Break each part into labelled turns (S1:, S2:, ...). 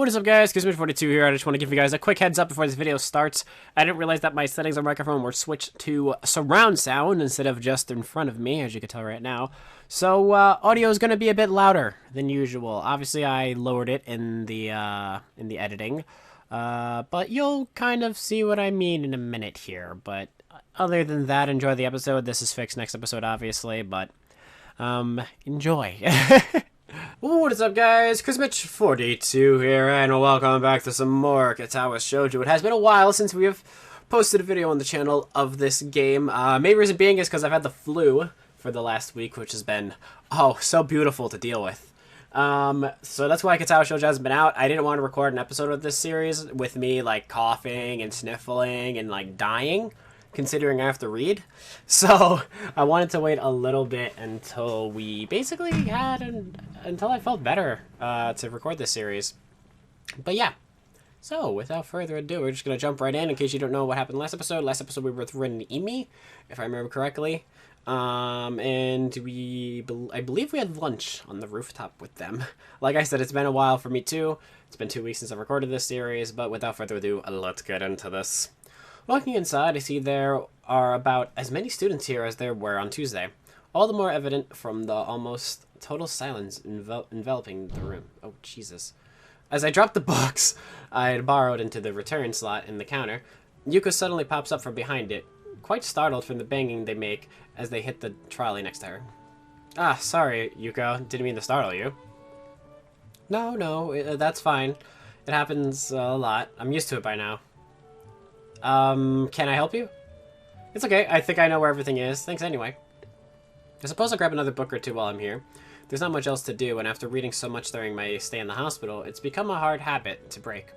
S1: What is up, guys? Kuzmich42 here. I just want to give you guys a quick heads up before this video starts. I didn't realize that my settings on microphone were switched to surround sound instead of just in front of me, as you can tell right now. So audio is going to be a bit louder than usual. Obviously, I lowered it in the editing, but you'll kind of see what I mean in a minute here. But other than that, enjoy the episode. This is fixed next episode, obviously, but enjoy. What is up, guys? Kuzmich42 here, and welcome back to some more Katawa Shoujo. It has been a while since we have posted a video on the channel of this game. Main reason being is because I've had the flu for the last week, which has been, oh, so beautiful to deal with. So that's why Katawa Shoujo hasn't been out. I didn't want to record an episode of this series with me, like, coughing and sniffling and, like, dying, considering I have to read. So I wanted to wait a little bit until we basically until I felt better to record this series. But yeah, so without further ado, we're just going to jump right in case you don't know what happened last episode. Last episode we were with Rin and Imi, if I remember correctly. And I believe we had lunch on the rooftop with them. Like I said, it's been a while for me too. It's been 2 weeks since I've recorded this series, but without further ado, let's get into this. Walking inside, I see there are about as many students here as there were on Tuesday. All the more evident from the almost total silence enveloping the room. Oh, Jesus. As I drop the books I had borrowed into the return slot in the counter, Yuko suddenly pops up from behind it, quite startled from the banging they make as they hit the trolley next to her. Ah, sorry, Yuko. Didn't mean to startle you. No, that's fine. It happens a lot. I'm used to it by now. Can I help you? It's okay, I think I know where everything is. Thanks anyway. I suppose I'll grab another book or two while I'm here. There's not much else to do, and after reading so much during my stay in the hospital, it's become a hard habit to break.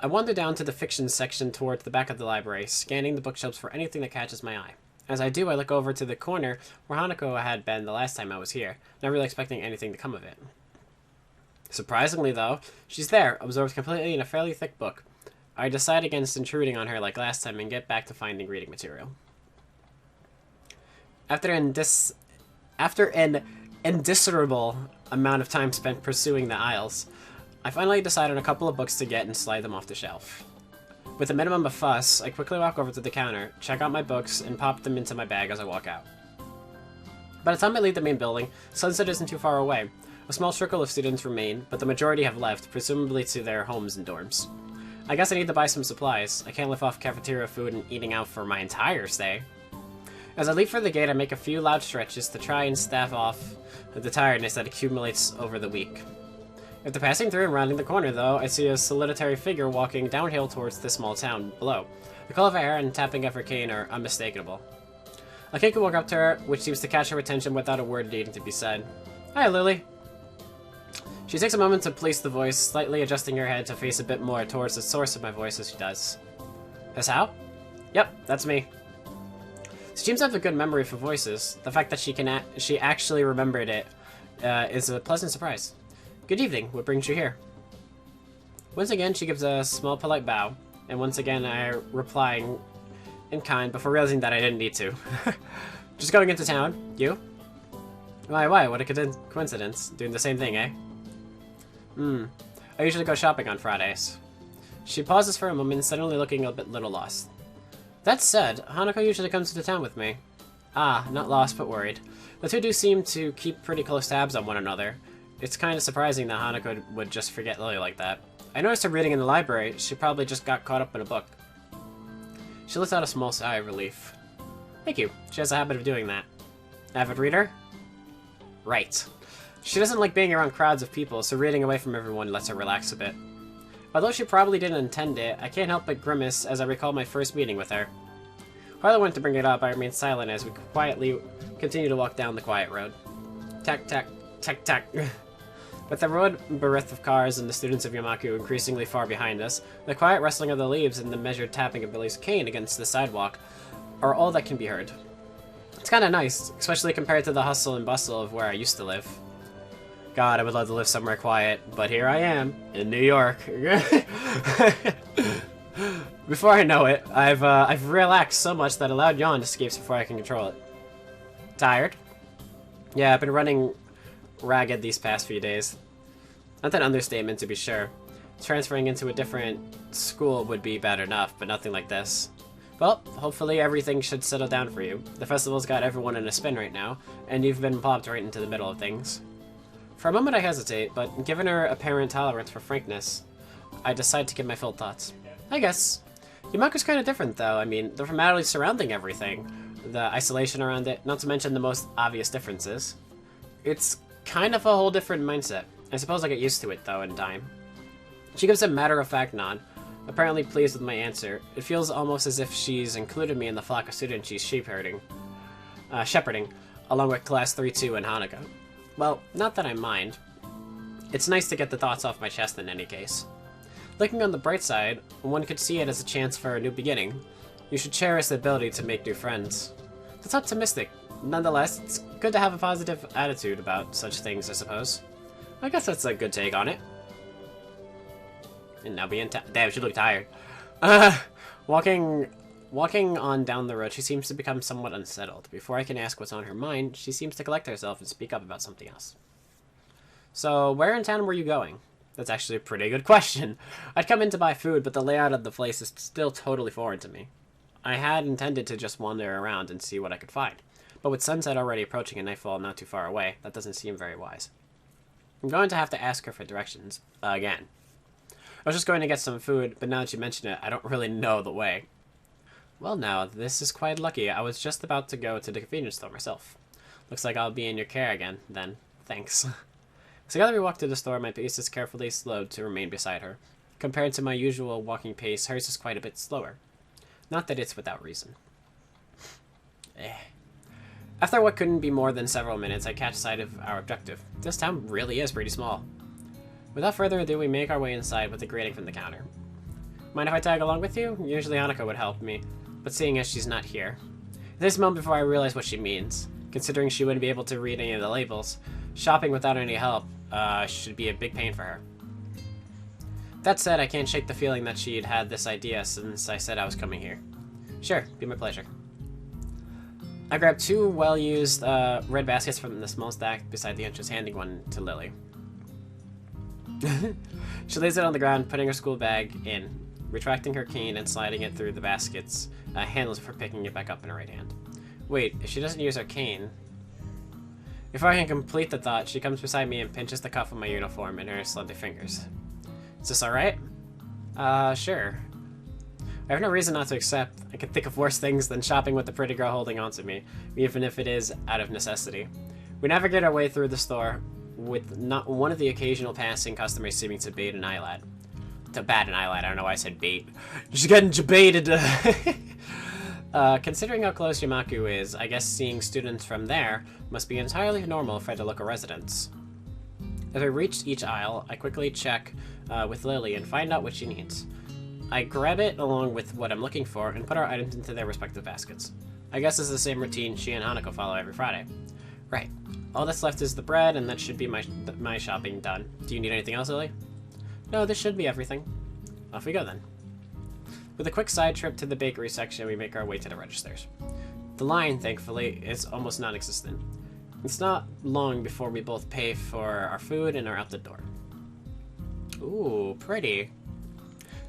S1: I wander down to the fiction section towards the back of the library, scanning the bookshelves for anything that catches my eye. As I do, I look over to the corner where Hanako had been the last time I was here, not really expecting anything to come of it. Surprisingly, though, she's there, absorbed completely in a fairly thick book. I decide against intruding on her like last time and get back to finding reading material. After an indiscernible amount of time spent pursuing the aisles, I finally decide on a couple of books to get and slide them off the shelf. With a minimum of fuss, I quickly walk over to the counter, check out my books, and pop them into my bag as I walk out. By the time I leave the main building, sunset isn't too far away. A small trickle of students remain, but the majority have left, presumably to their homes and dorms. I guess I need to buy some supplies. I can't live off cafeteria food and eating out for my entire stay. As I leave for the gate, I make a few loud stretches to try and stave off the tiredness that accumulates over the week. After passing through and rounding the corner, though, I see a solitary figure walking downhill towards the small town below. The call of her hair and tapping of her cane are unmistakable. I can walk up to her, which seems to catch her attention without a word needing to be said. Hi, Lily. She takes a moment to place the voice, slightly adjusting her head to face a bit more towards the source of my voice as she does. Hisao? Yep, that's me. She seems to have a good memory for voices. The fact that she actually remembered it is a pleasant surprise. Good evening, what brings you here? Once again, she gives a small polite bow, and once again I reply in kind before realizing that I didn't need to. Just going into town. You? Why, what a coincidence. Doing the same thing, eh? I usually go shopping on Fridays. She pauses for a moment, suddenly looking a little lost. That said, Hanako usually comes to town with me. Ah, not lost, but worried. The two do seem to keep pretty close tabs on one another. It's kind of surprising that Hanako would just forget Lily like that. I noticed her reading in the library. She probably just got caught up in a book. She lets out a small sigh of relief. Thank you. She has a habit of doing that. Avid reader? Right. She doesn't like being around crowds of people, so reading away from everyone lets her relax a bit. Although she probably didn't intend it, I can't help but grimace as I recall my first meeting with her. While I went to bring it up, I remained silent as we quietly continue to walk down the quiet road. Tack, tack, tack, tack. With the road bereft of cars and the students of Yamaku increasingly far behind us, the quiet rustling of the leaves and the measured tapping of Billy's cane against the sidewalk are all that can be heard. It's kind of nice, especially compared to the hustle and bustle of where I used to live. God, I would love to live somewhere quiet, but here I am, in New York. Before I know it, I've relaxed so much that a loud yawn escapes before I can control it. Tired? Yeah, I've been running ragged these past few days. Not an understatement, to be sure. Transferring into a different school would be bad enough, but nothing like this. Well, hopefully everything should settle down for you. The festival's got everyone in a spin right now, and you've been plopped right into the middle of things. For a moment I hesitate, but given her apparent tolerance for frankness, I decide to give my full thoughts. I guess. Yumaku's kind of different, though. I mean, the formalities surrounding everything, the isolation around it, not to mention the most obvious differences. It's kind of a whole different mindset. I suppose I get used to it, though, in time. She gives a matter-of-fact nod, apparently pleased with my answer. It feels almost as if she's included me in the flock of students she's shepherding, along with Class 3-2 and Hanako. Well, not that I mind. It's nice to get the thoughts off my chest in any case. Looking on the bright side, one could see it as a chance for a new beginning. You should cherish the ability to make new friends. That's optimistic. Nonetheless, it's good to have a positive attitude about such things, I suppose. I guess that's a good take on it. And now damn, she looked tired. Walking on down the road, she seems to become somewhat unsettled. Before I can ask what's on her mind, she seems to collect herself and speak up about something else. So, where in town were you going? That's actually a pretty good question. I'd come in to buy food, but the layout of the place is still totally foreign to me. I had intended to just wander around and see what I could find. But with sunset already approaching and nightfall not too far away, that doesn't seem very wise. I'm going to have to ask her for directions, again. I was just going to get some food, but now that you mention it, I don't really know the way. Well now, this is quite lucky. I was just about to go to the convenience store myself. Looks like I'll be in your care again, then. Thanks. Together we walk to the store, my pace is carefully slowed to remain beside her. Compared to my usual walking pace, hers is quite a bit slower. Not that it's without reason. After what couldn't be more than several minutes, I catch sight of our objective. This town really is pretty small. Without further ado, we make our way inside with a greeting from the counter. Mind if I tag along with you? Usually Hanako would help me, but seeing as she's not here. At this moment before I realize what she means, considering she wouldn't be able to read any of the labels, shopping without any help should be a big pain for her. That said, I can't shake the feeling that she'd had this idea since I said I was coming here. Sure, be my pleasure. I grab two well-used red baskets from the small stack beside the entrance, handing one to Lily. She lays it on the ground, putting her school bag in, retracting her cane and sliding it through the basket's handles before picking it back up in her right hand. Wait, if she doesn't use her cane... Before I can complete the thought, she comes beside me and pinches the cuff of my uniform in her slender fingers. Is this alright? Sure. I have no reason not to accept. I can think of worse things than shopping with the pretty girl holding onto me, even if it is out of necessity. We navigate our way through the store, with not one of the occasional passing customers seeming to bait an eyelid. To bat an eyelid, I don't know why I said bait. Just getting baited. Considering how close Yumaku is, I guess seeing students from there must be entirely normal for the local residents. As I reach each aisle, I quickly check with Lily and find out what she needs. I grab it along with what I'm looking for and put our items into their respective baskets. I guess it's the same routine she and Hanako follow every Friday. Right. All that's left is the bread, and that should be my shopping done. Do you need anything else, Lily? No, this should be everything. Off we go then. With a quick side trip to the bakery section, we make our way to the registers. The line, thankfully, is almost non-existent. It's not long before we both pay for our food and are out the door. Ooh, pretty.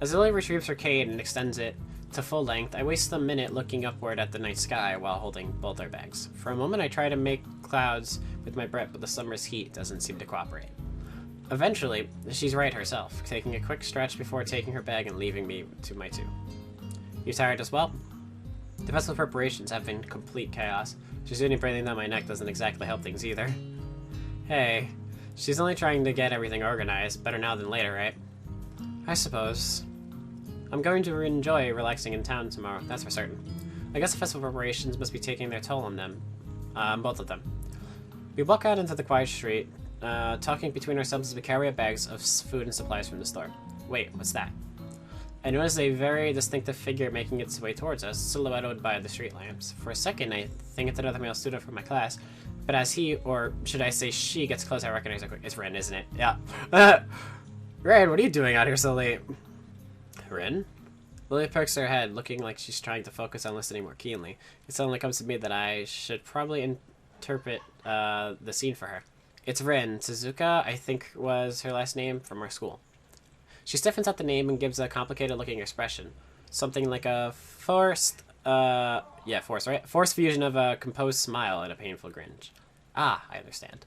S1: As Lily retrieves her cane and extends it to full length, I waste a minute looking upward at the night sky while holding both our bags. For a moment I try to make clouds with my breath, but the summer's heat doesn't seem to cooperate. Eventually, she's right herself, taking a quick stretch before taking her bag and leaving me to my two. You tired as well? The festival preparations have been complete chaos. She's doing breathing down my neck doesn't exactly help things either. Hey, she's only trying to get everything organized. Better now than later, right? I suppose. I'm going to enjoy relaxing in town tomorrow, that's for certain. I guess the festival preparations must be taking their toll on them. Both of them. We walk out into the quiet street, talking between ourselves as we carry our bags of food and supplies from the store. Wait, what's that? I notice a very distinctive figure making its way towards us, silhouetted by the street lamps. For a second, I think it's another male student from my class, but as he, or should I say she, gets close, I recognize her quick. It's Ren, isn't it? Yeah. Ren, what are you doing out here so late? Ren? Lily perks her head, looking like she's trying to focus on listening more keenly. It suddenly comes to me that I should probably interpret the scene for her. It's Ren. Suzuka, I think was her last name, from our school. She stiffens at the name and gives a complicated-looking expression. Something like a forced fusion of a composed smile and a painful grin. Ah, I understand.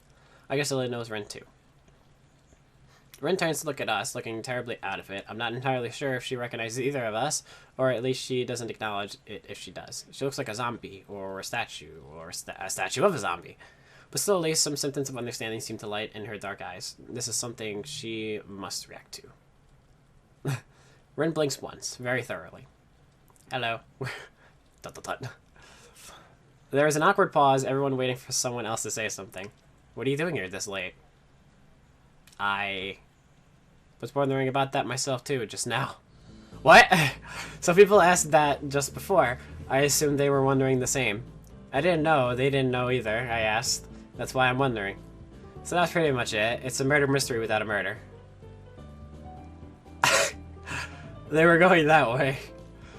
S1: I guess Lily knows Rin too. Rin turns to look at us, looking terribly out of it. I'm not entirely sure if she recognizes either of us, or at least she doesn't acknowledge it if she does. She looks like a zombie, or a statue, or a statue of a zombie. But slowly, some symptoms of understanding seem to light in her dark eyes. This is something she must react to. Rin blinks once, very thoroughly. Hello. Dut, dut, dut. There is an awkward pause, everyone waiting for someone else to say something. What are you doing here this late? I was wondering about that myself too, just now. What? So people asked that just before. I assumed they were wondering the same. I didn't know, they didn't know either, I asked. That's why I'm wondering. So that's pretty much it. It's a murder mystery without a murder. They were going that way.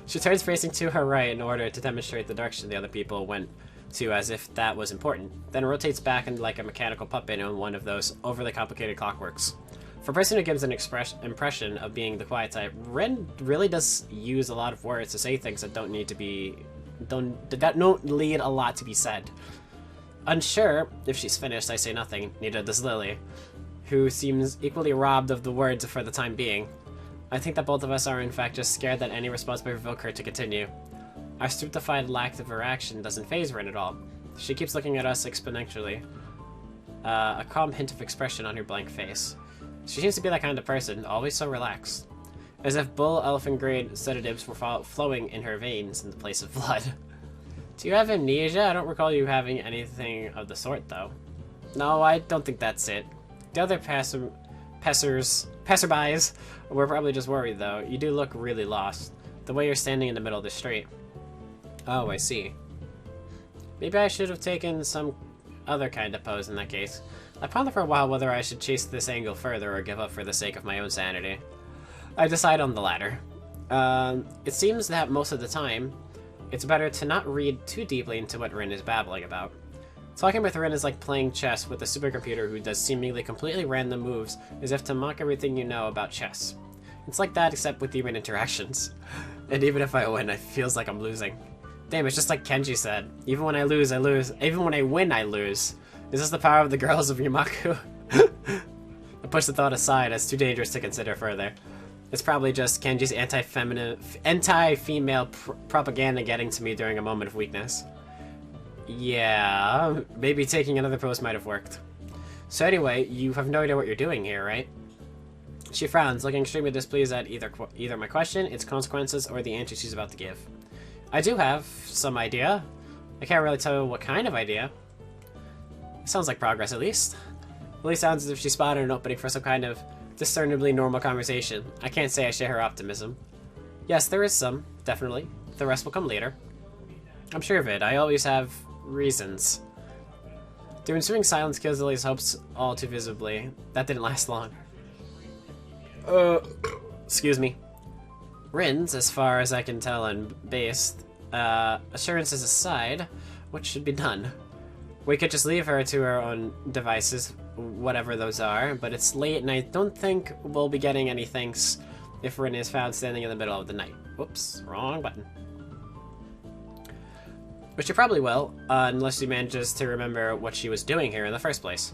S1: She turns facing to her right in order to demonstrate the direction the other people went to, as if that was important, then rotates back and like a mechanical puppet in one of those overly complicated clockworks. For a person who gives an impression of being the quiet type, Rin really does use a lot of words to say things that don't lead a lot to be said. Unsure if she's finished, I say nothing, neither does Lily, who seems equally robbed of the words for the time being. I think that both of us are in fact just scared that any response may provoke her to continue. Our stupefied lack of her action doesn't faze Rin at all. She keeps looking at us exponentially, a calm hint of expression on her blank face. She seems to be that kind of person, always so relaxed. As if bull elephant-grade sedatives were flowing in her veins in the place of blood. Do you have amnesia? I don't recall you having anything of the sort, though. No, I don't think that's it. The other passerbys were probably just worried, though. You do look really lost. The way you're standing in the middle of the street. Oh, I see. Maybe I should have taken some other kind of pose in that case. I pondered for a while whether I should chase this angle further or give up for the sake of my own sanity. I decide on the latter. It seems that most of the time, it's better to not read too deeply into what Rin is babbling about. Talking with Rin is like playing chess with a supercomputer who does seemingly completely random moves as if to mock everything you know about chess. It's like that except with human interactions. And even if I win, it feels like I'm losing. Damn, it's just like Kenji said. Even when I lose, I lose. Even when I win, I lose. Is this the power of the girls of Yumaku? I push the thought aside as too dangerous to consider further. It's probably just Kenji's anti-female propaganda getting to me during a moment of weakness. Yeah, maybe taking another pose might have worked. So anyway, you have no idea what you're doing here, right? She frowns, looking extremely displeased at either my question, its consequences, or the answer she's about to give. I do have some idea. I can't really tell you what kind of idea. Sounds like progress, at least. Lily sounds as if she spotted an opening for some kind of discernibly normal conversation. I can't say I share her optimism. Yes, there is some, definitely. The rest will come later. I'm sure of it. I always have reasons. The ensuing silence kills Lily's hopes all too visibly. That didn't last long. Excuse me. Rin's, as far as I can tell and based, assurances aside, what should be done? We could just leave her to her own devices, whatever those are, but it's late and I don't think we'll be getting any thanks if Rin is found standing in the middle of the night. Whoops, wrong button. Which she probably will, unless she manages to remember what she was doing here in the first place.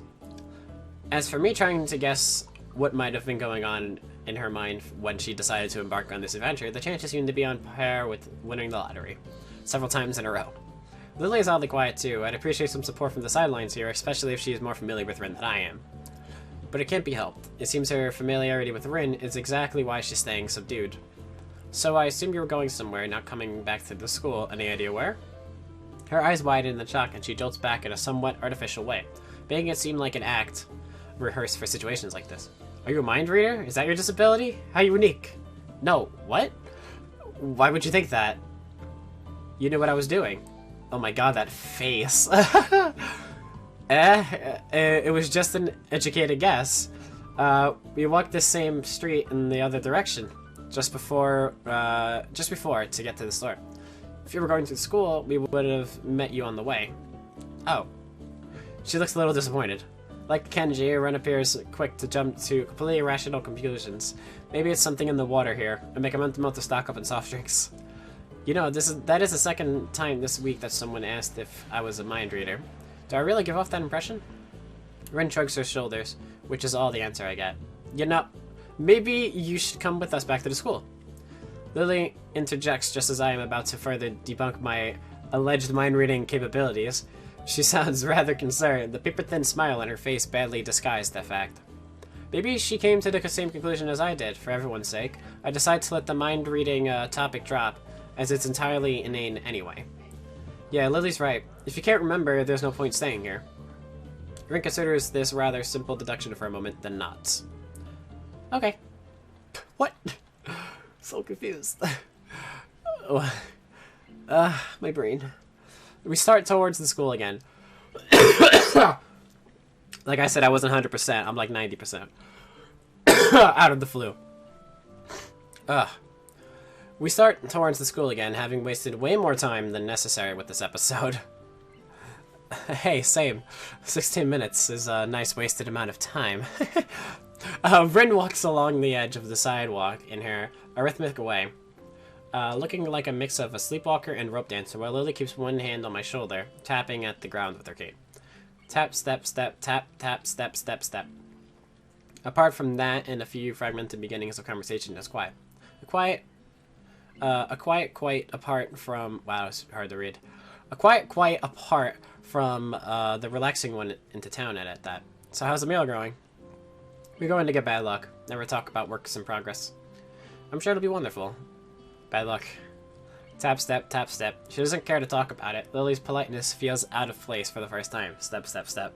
S1: As for me trying to guess what might have been going on in her mind when she decided to embark on this adventure, the chances seem to be on par with winning the lottery. Several times in a row. Lily is oddly quiet too. I'd appreciate some support from the sidelines here, especially if she is more familiar with Rin than I am. But it can't be helped. It seems her familiarity with Rin is exactly why she's staying subdued. So I assume you were going somewhere, not coming back to the school. Any idea where? Her eyes widen in shock and she jolts back in a somewhat artificial way, making it seem like an act rehearsed for situations like this. Are you a mind reader? Is that your disability? How unique? No. What? Why would you think that? You knew what I was doing. Oh my god, that face. It was just an educated guess. We walked the same street in the other direction, just before to get to the store. If you were going to school, we would have met you on the way. Oh. She looks a little disappointed. Like Kenji, Ren appears quick to jump to completely irrational conclusions. Maybe it's something in the water here. I make a mental note to stock up on soft drinks. You know, that is the second time this week that someone asked if I was a mind reader. Do I really give off that impression? Ren shrugs her shoulders, which is all the answer I get. You know, maybe you should come with us back to the school. Lily interjects just as I am about to further debunk my alleged mind-reading capabilities. She sounds rather concerned, the paper-thin smile on her face badly disguised that fact. Maybe she came to the same conclusion as I did, for everyone's sake. I decide to let the mind-reading topic drop, as it's entirely inane anyway. Yeah, Lily's right. If you can't remember, there's no point staying here. Rin considers this rather simple deduction for a moment, then nods. Okay. What? So confused. My brain. We start towards the school again. Like I said, I wasn't 100%. I'm like 90%. Out of the flu. We start towards the school again, having wasted way more time than necessary with this episode. Hey, same. 16 minutes is a nice wasted amount of time. Rin walks along the edge of the sidewalk in her arithmetic way, looking like a mix of a sleepwalker and rope dancer, while Lily keeps one hand on my shoulder, tapping at the ground with her cane. Tap, step, step, tap, tap, step, step, step. Apart from that and a few fragmented beginnings of conversation, it's quiet. Quite apart from... Wow, it's hard to read. Quite apart from the relaxing one into town at that. So how's the meal going? We're going to get bad luck. Never talk about works in progress. I'm sure it'll be wonderful. Bad luck. Tap, step, tap, step. She doesn't care to talk about it. Lily's politeness feels out of place for the first time. Step, step, step.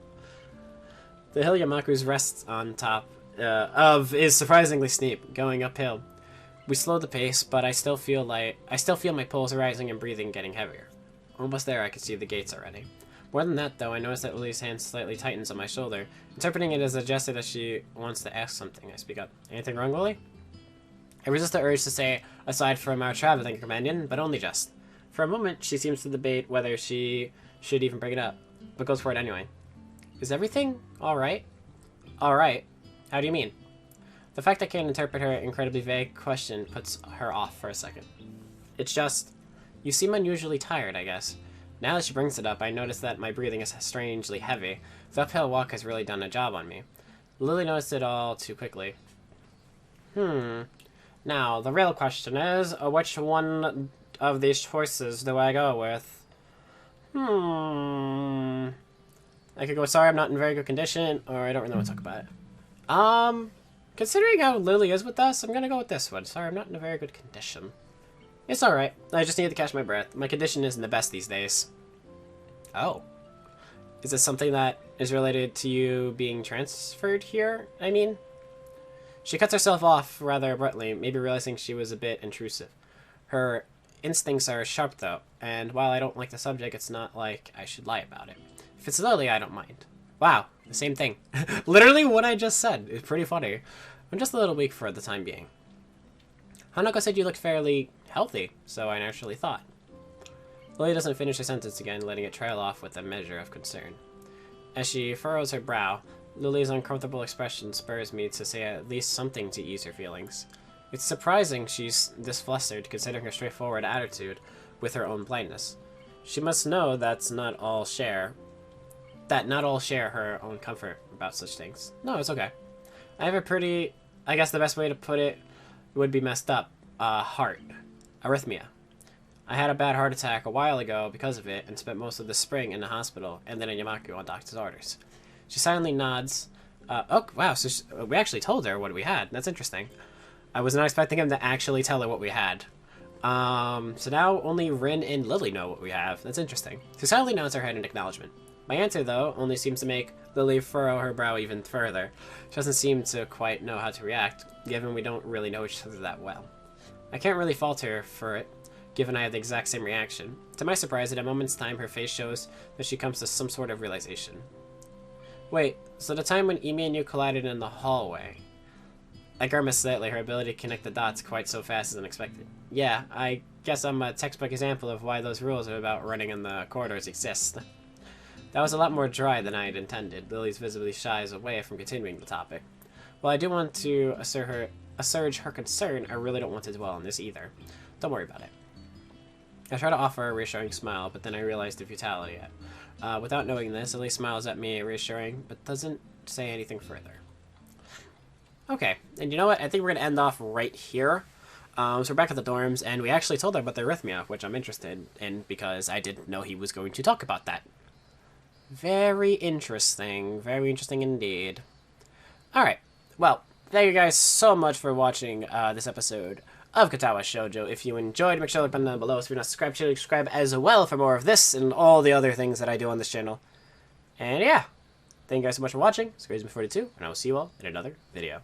S1: The hill Yamaku's rests on top of is surprisingly steep, going uphill. We slow the pace, but I still feel my pulse rising and breathing getting heavier. Almost there, I can see the gates already. More than that, though, I notice that Lily's hand slightly tightens on my shoulder, interpreting it as a gesture that she wants to ask something. I speak up. Anything wrong, Lily? I resist the urge to say, aside from our traveling companion, but only just. For a moment, she seems to debate whether she should even bring it up, but goes for it anyway. Is everything alright? Alright? How do you mean? The fact I can't interpret her incredibly vague question puts her off for a second. It's just, you seem unusually tired, I guess. Now that she brings it up, I notice that my breathing is strangely heavy. The uphill walk has really done a job on me. Lily noticed it all too quickly. Now, the real question is, which one of these choices do I go with? I could go, sorry, I'm not in very good condition, or I don't really want to talk about it. Considering how Lily is with us, I'm gonna go with this one. Sorry, I'm not in a very good condition. It's alright. I just need to catch my breath. My condition isn't the best these days. Oh. Is this something that is related to you being transferred here, I mean? She cuts herself off rather abruptly, maybe realizing she was a bit intrusive. Her instincts are sharp, though, and while I don't like the subject, it's not like I should lie about it. If it's Lily, I don't mind. Wow, the same thing. Literally what I just said. It's pretty funny. I'm just a little weak for the time being. Hanako said you looked fairly healthy, so I naturally thought. Lily doesn't finish her sentence again, letting it trail off with a measure of concern. As she furrows her brow, Lily's uncomfortable expression spurs me to say at least something to ease her feelings. It's surprising she's this flustered, considering her straightforward attitude with her own blindness. She must know that not all share her own comfort about such things. No, it's okay. I have a pretty, I guess the best way to put it would be messed up, heart. Arrhythmia. I had a bad heart attack a while ago because of it and spent most of the spring in the hospital and then in Yamaku on doctor's orders. She silently nods. Oh, wow, so we actually told her what we had. That's interesting. I was not expecting him to actually tell her what we had. So now only Rin and Lily know what we have. That's interesting. She silently nods her head in acknowledgement. My answer, though, only seems to make Lily furrow her brow even further. She doesn't seem to quite know how to react, given we don't really know each other that well. I can't really fault her for it, given I have the exact same reaction. To my surprise, in a moment's time, her face shows that she comes to some sort of realization. Wait, so the time when Emi and you collided in the hallway... I grimaced slightly, her ability to connect the dots quite so fast as unexpected. Yeah, I guess I'm a textbook example of why those rules about running in the corridors exist. That was a lot more dry than I had intended. Lily's visibly shies away from continuing the topic. While I do want to assuage her concern, I really don't want to dwell on this either. Don't worry about it. I try to offer a reassuring smile, but then I realize the futility of it. Without knowing this, Lily smiles at me reassuring, but doesn't say anything further. Okay, and you know what? I think we're going to end off right here. So we're back at the dorms, and we actually told her about the arrhythmia, which I'm interested in because I didn't know he was going to talk about that. Very interesting indeed. Alright, well, thank you guys so much for watching this episode of Katawa Shoujo. If you enjoyed, make sure to comment down below. If you're not subscribed, subscribe as well for more of this and all the other things that I do on this channel. And yeah, thank you guys so much for watching. It's Crazy42, and I will see you all in another video.